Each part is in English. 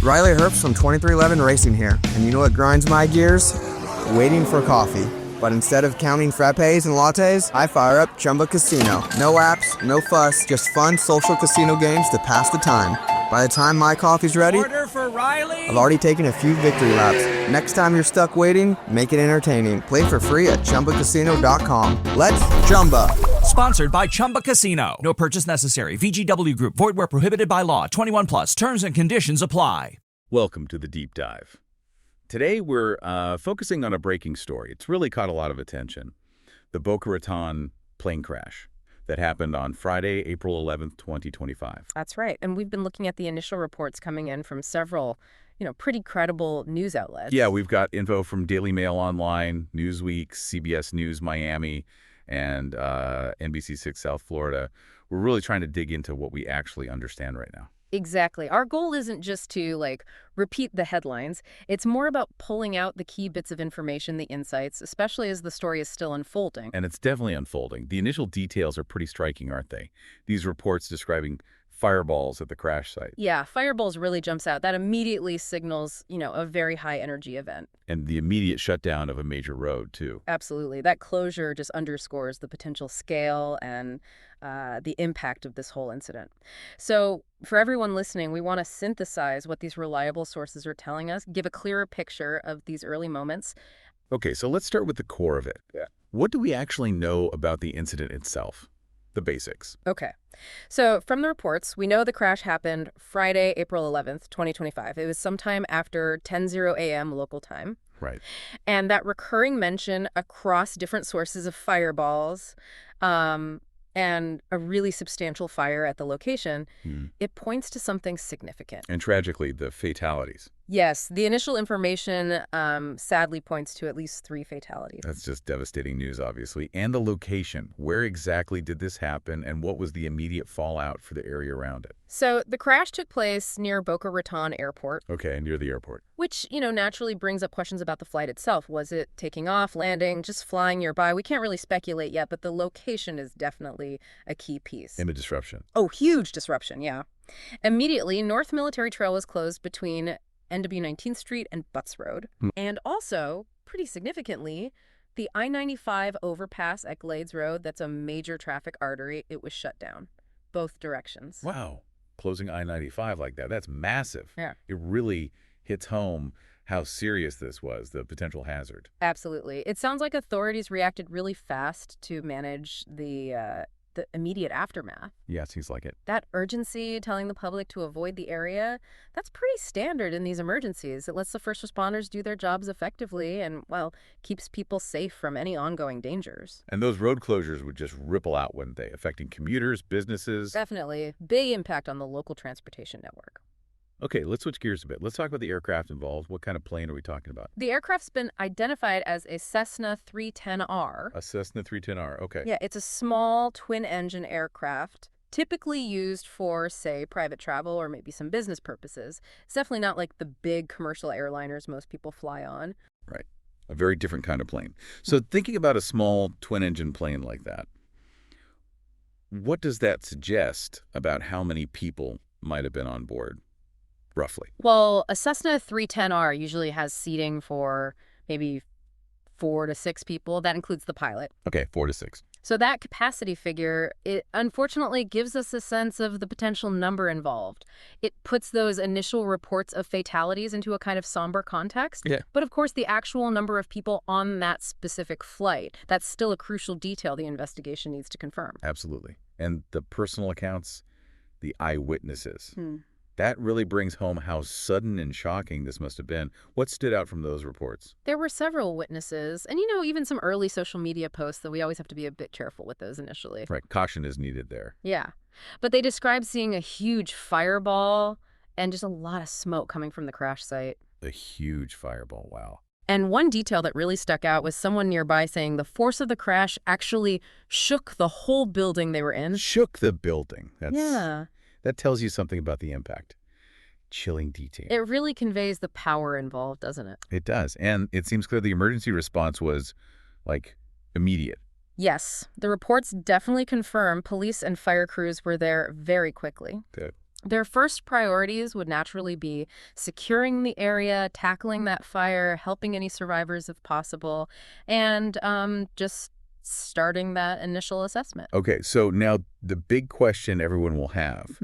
Riley Herbst from 2311 Racing here, and you know what grinds my gears? Waiting for coffee. But instead of counting frappes and lattes, I fire up Chumba Casino. No apps, no fuss, just fun social casino games to pass the time. By the time my coffee's ready, order for Riley. I've already taken a few victory laps. Next time you're stuck waiting, make it entertaining. Play for free at ChumbaCasino.com. Let's Chumba. Sponsored by Chumba Casino. No purchase necessary. VGW Group. Void where prohibited by law. 21 plus. Terms and conditions apply. Welcome to the Deep Dive. Today we're focusing on a breaking story. It's really caught a lot of attention. The Boca Raton plane crash that happened on Friday, April 11th, 2025. That's right. And we've been looking at the initial reports coming in from several, pretty credible news outlets. Yeah, we've got info from Daily Mail Online, Newsweek, CBS News Miami, and NBC6 South Florida. We're really trying to dig into what we actually understand right now. Exactly. Our goal isn't just to, repeat the headlines. It's more about pulling out the key bits of information, the insights, especially as the story is still unfolding. And it's definitely unfolding. The initial details are pretty striking, aren't they? These reports describing fireballs at the crash site. Yeah, fireballs really jumps out. That immediately signals, a very high energy event. And the immediate shutdown of a major road, too. Absolutely. That closure just underscores the potential scale and the impact of this whole incident. So for everyone listening, we want to synthesize what these reliable sources are telling us, give a clearer picture of these early moments. Okay, so let's start with the core of it. Yeah. What do we actually know about the incident itself? The basics. Okay. So from the reports, we know the crash happened Friday, April 11th, 2025. It was sometime after 10:00 a.m. local time. Right. And that recurring mention across different sources of fireballs and a really substantial fire at the location, it points to something significant. And tragically, the fatalities. Yes, the initial information sadly points to at least 3 fatalities. That's just devastating news, obviously. And the location. Where exactly did this happen, and what was the immediate fallout for the area around it? So the crash took place near Boca Raton Airport. Okay, near the airport. Which, naturally brings up questions about the flight itself. Was it taking off, landing, just flying nearby? We can't really speculate yet, but the location is definitely a key piece. And a disruption. Oh, huge disruption, yeah. Immediately, North Military Trail was closed between NW 19th Street and Butts Road. And also, pretty significantly, the I-95 overpass at Glades Road, that's a major traffic artery, it was shut down. Both directions. Wow. Closing I-95 like that, that's massive. Yeah. It really hits home how serious this was, the potential hazard. Absolutely. It sounds like authorities reacted really fast to manage the immediate aftermath. Yeah, it seems like it. That urgency, telling the public to avoid the area, that's pretty standard in these emergencies. It lets the first responders do their jobs effectively and, keeps people safe from any ongoing dangers. And those road closures would just ripple out, wouldn't they? Affecting commuters, businesses. Definitely. Big impact on the local transportation network. Okay, let's switch gears a bit. Let's talk about the aircraft involved. What kind of plane are we talking about? The aircraft's been identified as a Cessna 310R. A Cessna 310R, okay. Yeah, it's a small twin-engine aircraft, typically used for, say, private travel or maybe some business purposes. It's definitely not like the big commercial airliners most people fly on. Right. A very different kind of plane. So thinking about a small twin-engine plane like that, what does that suggest about how many people might have been on board? Roughly. Well, a Cessna 310R usually has seating for maybe 4 to 6 people. That includes the pilot. Okay, 4 to 6. So that capacity figure, it unfortunately gives us a sense of the potential number involved. It puts those initial reports of fatalities into a kind of somber context. Yeah. But of course, the actual number of people on that specific flight, that's still a crucial detail the investigation needs to confirm. Absolutely. And the personal accounts, the eyewitnesses. That really brings home how sudden and shocking this must have been. What stood out from those reports? There were several witnesses and, even some early social media posts that we always have to be a bit careful with those initially. Right. Caution is needed there. Yeah. But they described seeing a huge fireball and just a lot of smoke coming from the crash site. A huge fireball. Wow. And one detail that really stuck out was someone nearby saying the force of the crash actually shook the whole building they were in. Shook the building. Yeah. That tells you something about the impact. Chilling detail. It really conveys the power involved, doesn't it? It does. And it seems clear the emergency response was, immediate. Yes. The reports definitely confirm police and fire crews were there very quickly. Good. Their first priorities would naturally be securing the area, tackling that fire, helping any survivors if possible, and just starting that initial assessment. Okay, so now the big question everyone will have.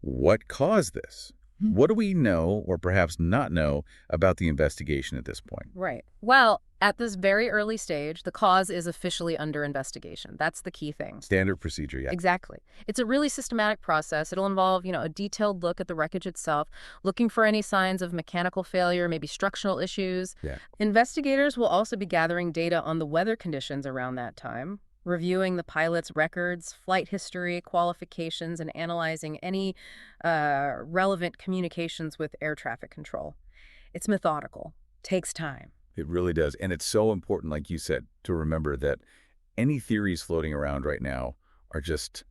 What caused this? What do we know, or perhaps not know, about the investigation at this point? Right. Well, at this very early stage, the cause is officially under investigation. That's the key thing. Standard procedure, yeah. Exactly. It's a really systematic process. It'll involve, a detailed look at the wreckage itself, looking for any signs of mechanical failure, maybe structural issues. Yeah. Investigators will also be gathering data on the weather conditions around that time, reviewing the pilot's records, flight history, qualifications, and analyzing any relevant communications with air traffic control. It's methodical, takes time. It really does. And it's so important, like you said, to remember that any theories floating around right now are just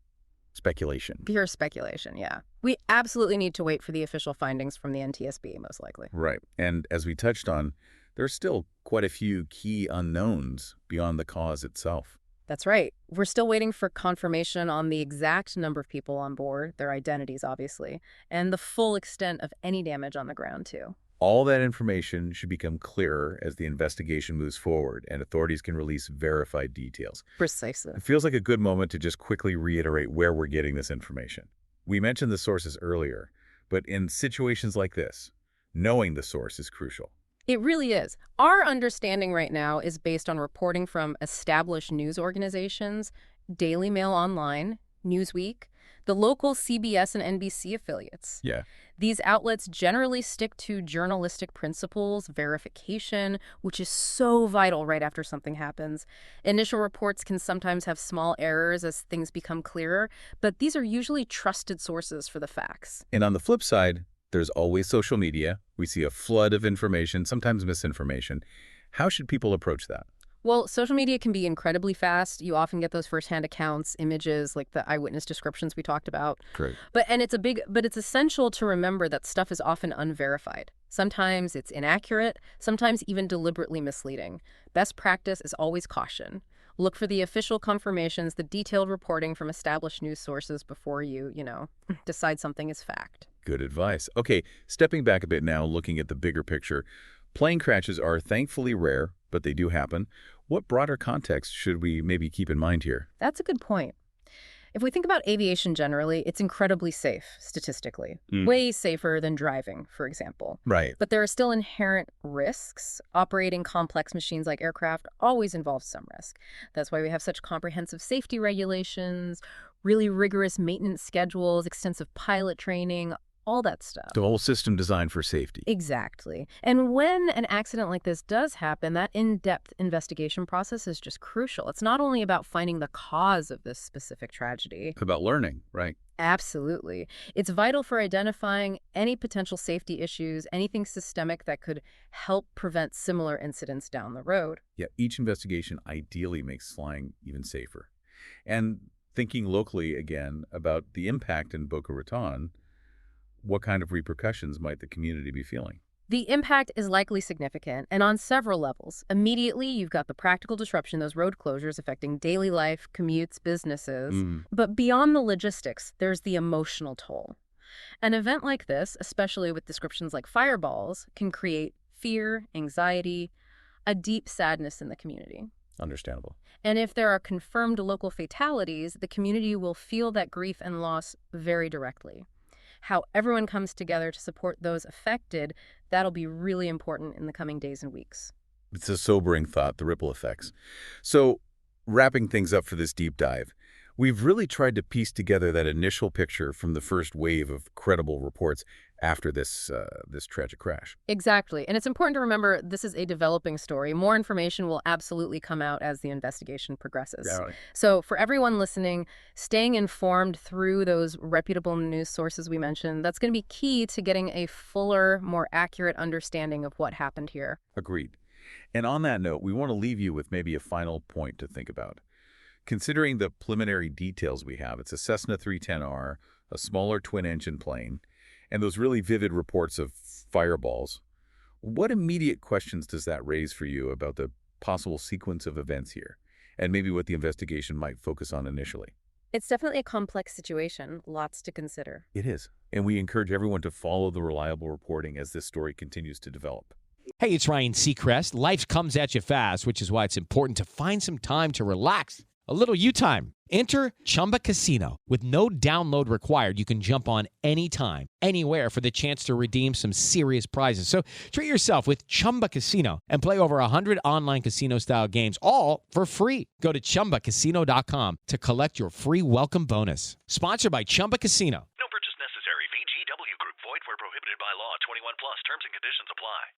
speculation. Pure speculation, yeah. We absolutely need to wait for the official findings from the NTSB, most likely. Right. And as we touched on, there's still quite a few key unknowns beyond the cause itself. That's right. We're still waiting for confirmation on the exact number of people on board, their identities, obviously, and the full extent of any damage on the ground, too. All that information should become clearer as the investigation moves forward and authorities can release verified details. Precisely. It feels like a good moment to just quickly reiterate where we're getting this information. We mentioned the sources earlier, but in situations like this, knowing the source is crucial. It really is. Our understanding right now is based on reporting from established news organizations, Daily Mail Online, Newsweek, the local CBS and NBC affiliates. Yeah. These outlets generally stick to journalistic principles, verification, which is so vital right after something happens. Initial reports can sometimes have small errors as things become clearer, but these are usually trusted sources for the facts. And on the flip side, there's always social media. We see a flood of information, sometimes misinformation. How should people approach that? Well, social media can be incredibly fast. You often get those firsthand accounts, images, like the eyewitness descriptions we talked about. Great. But it's essential to remember that stuff is often unverified. Sometimes it's inaccurate, sometimes even deliberately misleading. Best practice is always caution. Look for the official confirmations, the detailed reporting from established news sources before you, decide something is fact. Good advice. Okay, stepping back a bit now, looking at the bigger picture. Plane crashes are thankfully rare, but they do happen. What broader context should we maybe keep in mind here? That's a good point. If we think about aviation generally, it's incredibly safe, statistically. Way safer than driving, for example. Right. But there are still inherent risks. Operating complex machines like aircraft always involves some risk. That's why we have such comprehensive safety regulations, really rigorous maintenance schedules, extensive pilot training, all that stuff. The whole system designed for safety. Exactly. And when an accident like this does happen, that in-depth investigation process is just crucial. It's not only about finding the cause of this specific tragedy. It's about learning, right? Absolutely. It's vital for identifying any potential safety issues, anything systemic that could help prevent similar incidents down the road. Yeah, each investigation ideally makes flying even safer. And thinking locally again about the impact in Boca Raton, what kind of repercussions might the community be feeling? The impact is likely significant, and on several levels. Immediately, you've got the practical disruption, those road closures affecting daily life, commutes, businesses. But beyond the logistics, there's the emotional toll. An event like this, especially with descriptions like fireballs, can create fear, anxiety, a deep sadness in the community. Understandable. And if there are confirmed local fatalities, the community will feel that grief and loss very directly. How everyone comes together to support those affected, that'll be really important in the coming days and weeks. It's a sobering thought, the ripple effects. So, wrapping things up for this deep dive, we've really tried to piece together that initial picture from the first wave of credible reports after this tragic crash. Exactly. And it's important to remember this is a developing story. More information will absolutely come out as the investigation progresses. Yeah, right. So for everyone listening, staying informed through those reputable news sources we mentioned, that's going to be key to getting a fuller, more accurate understanding of what happened here. Agreed. And on that note, we want to leave you with maybe a final point to think about. Considering the preliminary details we have, it's a Cessna 310R, a smaller twin-engine plane, and those really vivid reports of fireballs. What immediate questions does that raise for you about the possible sequence of events here, and maybe what the investigation might focus on initially? It's definitely a complex situation, lots to consider. It is. And we encourage everyone to follow the reliable reporting as this story continues to develop. Hey, it's Ryan Seacrest. Life comes at you fast, which is why it's important to find some time to relax. A little you time. Enter Chumba Casino. With no download required, you can jump on anytime, anywhere for the chance to redeem some serious prizes. So treat yourself with Chumba Casino and play over 100 online casino-style games, all for free. Go to ChumbaCasino.com to collect your free welcome bonus. Sponsored by Chumba Casino. No purchase necessary. VGW Group. Void where prohibited by law. 21 plus. Terms and conditions apply.